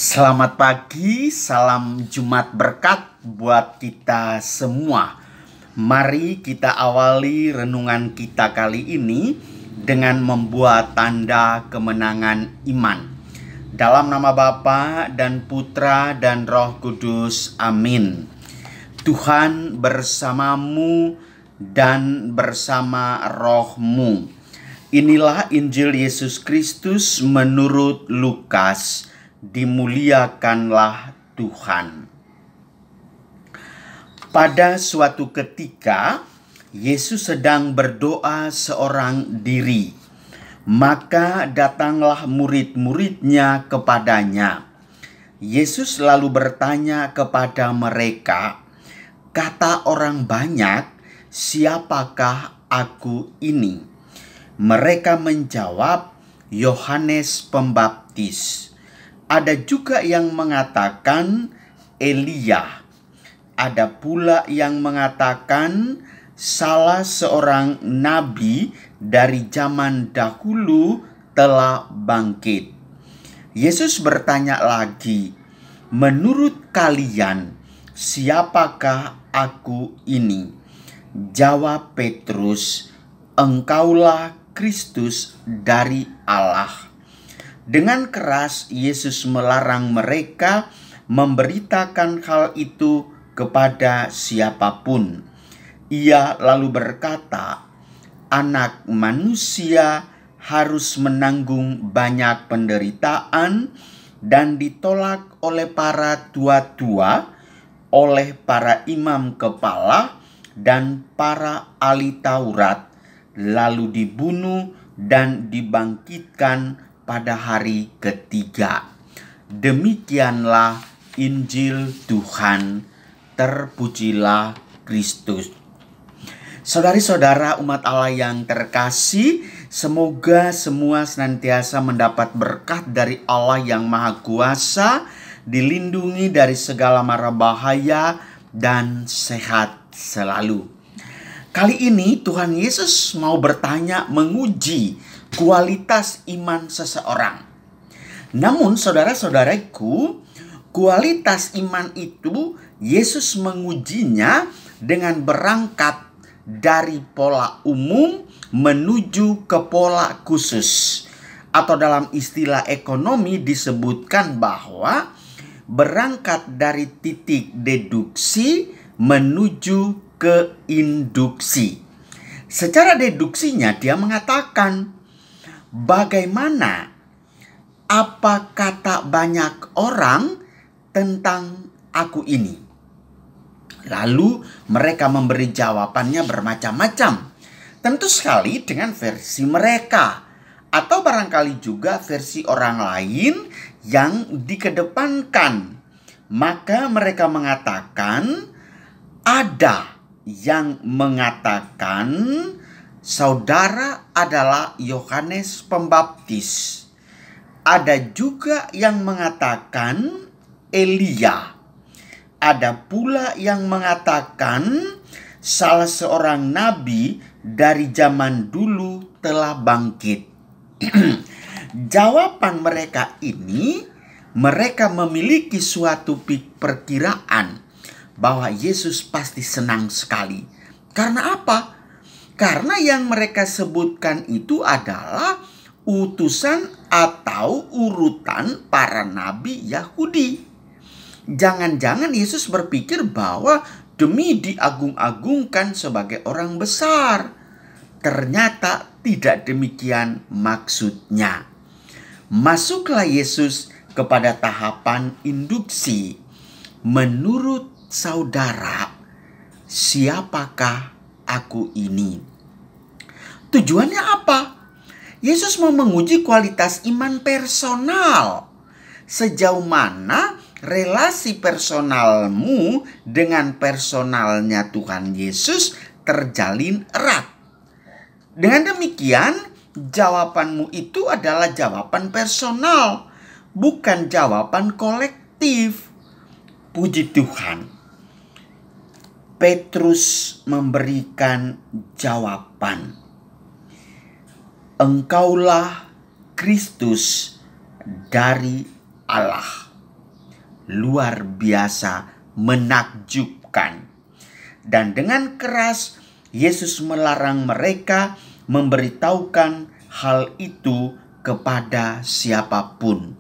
Selamat pagi, salam Jumat berkat buat kita semua. Mari kita awali renungan kita kali ini dengan membuat tanda kemenangan iman. Dalam nama Bapa dan Putra dan Roh Kudus, amin. Tuhan bersamamu dan bersama rohmu. Inilah Injil Yesus Kristus menurut Lukas. Dimuliakanlah Tuhan. Pada suatu ketika, Yesus sedang berdoa seorang diri. Maka datanglah murid-muridnya kepadanya. Yesus lalu bertanya kepada mereka, "Kata orang banyak, siapakah aku ini?" Mereka menjawab, "Yohanes Pembaptis." Ada juga yang mengatakan Elia. Ada pula yang mengatakan salah seorang nabi dari zaman dahulu telah bangkit. Yesus bertanya lagi, "Menurut kalian, siapakah aku ini?" Jawab Petrus, "Engkaulah Kristus dari Allah." Dengan keras Yesus melarang mereka memberitakan hal itu kepada siapapun. Ia lalu berkata, "Anak manusia harus menanggung banyak penderitaan dan ditolak oleh para tua-tua, oleh para imam kepala dan para ahli Taurat, lalu dibunuh dan dibangkitkan pada hari ketiga." Demikianlah Injil Tuhan. Terpujilah Kristus. Saudari-saudara umat Allah yang terkasih, semoga semua senantiasa mendapat berkat dari Allah yang Maha Kuasa, dilindungi dari segala mara bahaya, dan sehat selalu. Kali ini Tuhan Yesus mau bertanya, menguji kualitas iman seseorang. Namun saudara-saudaraku, kualitas iman itu Yesus mengujinya dengan berangkat dari pola umum menuju ke pola khusus. Atau dalam istilah ekonomi disebutkan bahwa berangkat dari titik deduksi menuju ke induksi. Secara deduksinya dia mengatakan, bagaimana apa kata banyak orang tentang aku ini? Lalu mereka memberi jawabannya bermacam-macam. Tentu sekali dengan versi mereka. Atau barangkali juga versi orang lain yang dikedepankan. Maka mereka mengatakan, ada yang mengatakan saudara adalah Yohanes Pembaptis. Ada juga yang mengatakan Elia. Ada pula yang mengatakan salah seorang nabi dari zaman dulu telah bangkit. Jawaban mereka ini, mereka memiliki suatu perkiraan bahwa Yesus pasti senang sekali. Karena apa? Karena yang mereka sebutkan itu adalah utusan atau urutan para nabi Yahudi. Jangan-jangan Yesus berpikir bahwa demi diagung-agungkan sebagai orang besar. Ternyata tidak demikian maksudnya. Masuklah Yesus kepada tahapan induksi. Menurut saudara, siapakah aku ini? Tujuannya apa? Yesus mau menguji kualitas iman personal. Sejauh mana relasi personalmu dengan personalnya Tuhan Yesus terjalin erat. Dengan demikian, jawabanmu itu adalah jawaban personal, bukan jawaban kolektif. Puji Tuhan. Petrus memberikan jawaban. Engkaulah Kristus dari Allah. luar biasa menakjubkan. Dan dengan keras Yesus melarang mereka memberitahukan hal itu kepada siapapun.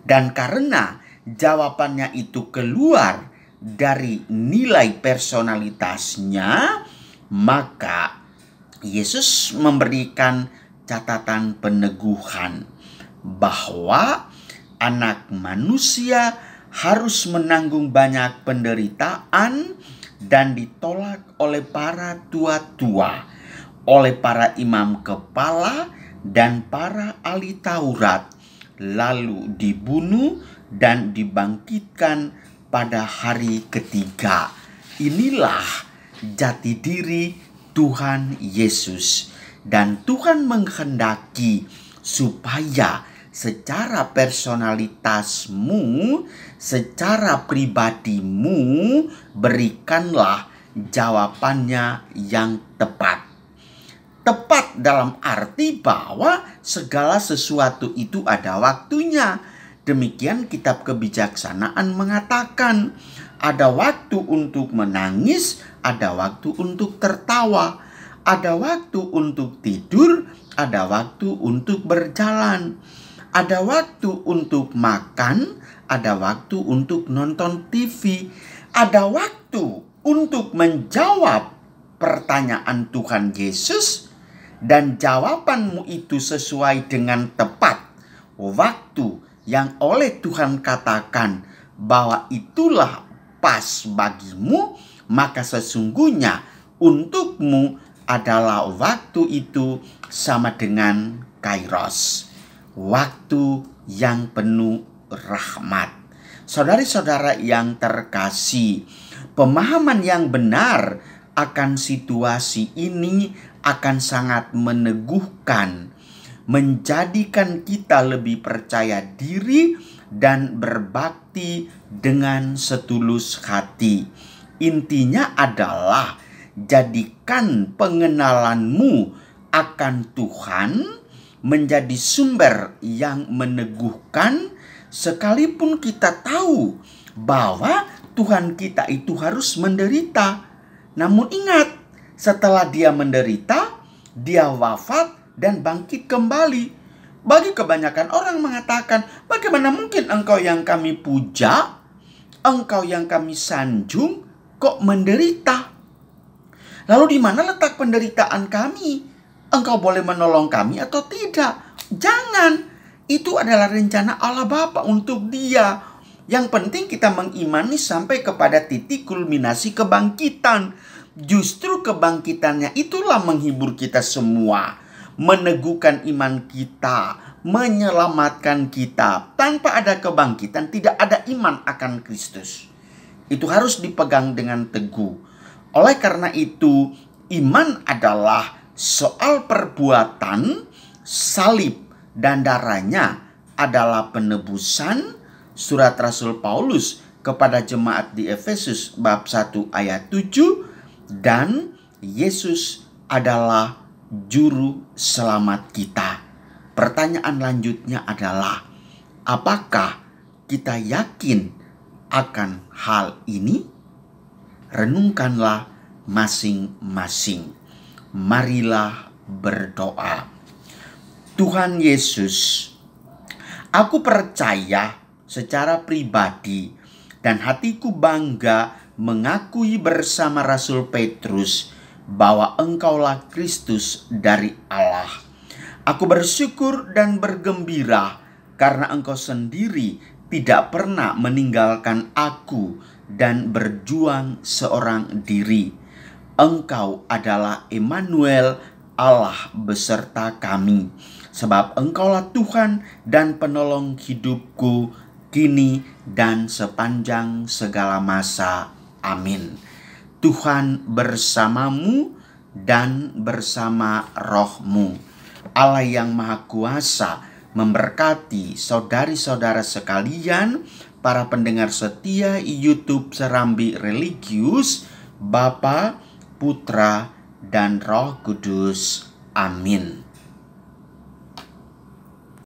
Dan karena jawabannya itu keluar dari nilai personalitasnya, maka Yesus memberikan catatan peneguhan bahwa Anak Manusia harus menanggung banyak penderitaan dan ditolak oleh para tua-tua, oleh para imam kepala dan para ahli Taurat, lalu dibunuh dan dibangkitkan pada hari ketiga. Inilah jati diri Tuhan Yesus, dan Tuhan menghendaki supaya secara personalitasmu, secara pribadimu, berikanlah jawabannya yang tepat. Tepat dalam arti bahwa segala sesuatu itu ada waktunya. Demikian kitab kebijaksanaan mengatakan, ada waktu untuk menangis, ada waktu untuk tertawa, ada waktu untuk tidur, ada waktu untuk berjalan. Ada waktu untuk makan, ada waktu untuk nonton TV, ada waktu untuk menjawab pertanyaan Tuhan Yesus, dan jawabanmu itu sesuai dengan tepat waktu yang oleh Tuhan katakan bahwa itulah pas bagimu, maka sesungguhnya untukmu adalah waktu itu sama dengan kairos, waktu yang penuh rahmat. Saudari-saudara yang terkasih, pemahaman yang benar akan situasi ini akan sangat meneguhkan, menjadikan kita lebih percaya diri dan berbakti dengan setulus hati. Intinya adalah jadikan pengenalanmu akan Tuhan menjadi sumber yang meneguhkan, sekalipun kita tahu bahwa Tuhan kita itu harus menderita. Namun ingat, setelah dia menderita, dia wafat dan bangkit kembali. Bagi kebanyakan orang mengatakan, bagaimana mungkin engkau yang kami puja, engkau yang kami sanjung, kok menderita? Lalu di mana letak penderitaan kami? Engkau boleh menolong kami atau tidak? Jangan. Itu adalah rencana Allah Bapa untuk dia. Yang penting kita mengimani sampai kepada titik kulminasi kebangkitan. Justru kebangkitannya itulah menghibur kita semua, meneguhkan iman kita, menyelamatkan kita. Tanpa ada kebangkitan, tidak ada iman akan Kristus. Itu harus dipegang dengan teguh. Oleh karena itu, iman adalah soal perbuatan, salib dan darahnya adalah penebusan. Surat Rasul Paulus kepada jemaat di Efesus bab 1 ayat 7, dan Yesus adalah juru selamat kita. Pertanyaan lanjutnya adalah, apakah kita yakin akan hal ini? Renungkanlah masing-masing. Marilah berdoa. Tuhan Yesus, aku percaya secara pribadi dan hatiku bangga mengakui bersama Rasul Petrus bahwa Engkaulah Kristus dari Allah. Aku bersyukur dan bergembira karena Engkau sendiri tidak pernah meninggalkan aku dan berjuang seorang diri. Engkau adalah Immanuel, Allah beserta kami. Sebab Engkaulah Tuhan dan penolong hidupku, kini dan sepanjang segala masa. Amin. Tuhan bersamamu dan bersama rohmu. Allah yang Maha Kuasa memberkati saudari-saudara sekalian, para pendengar setia YouTube Serambi Religius, Bapa, Putra, dan Roh Kudus. Amin.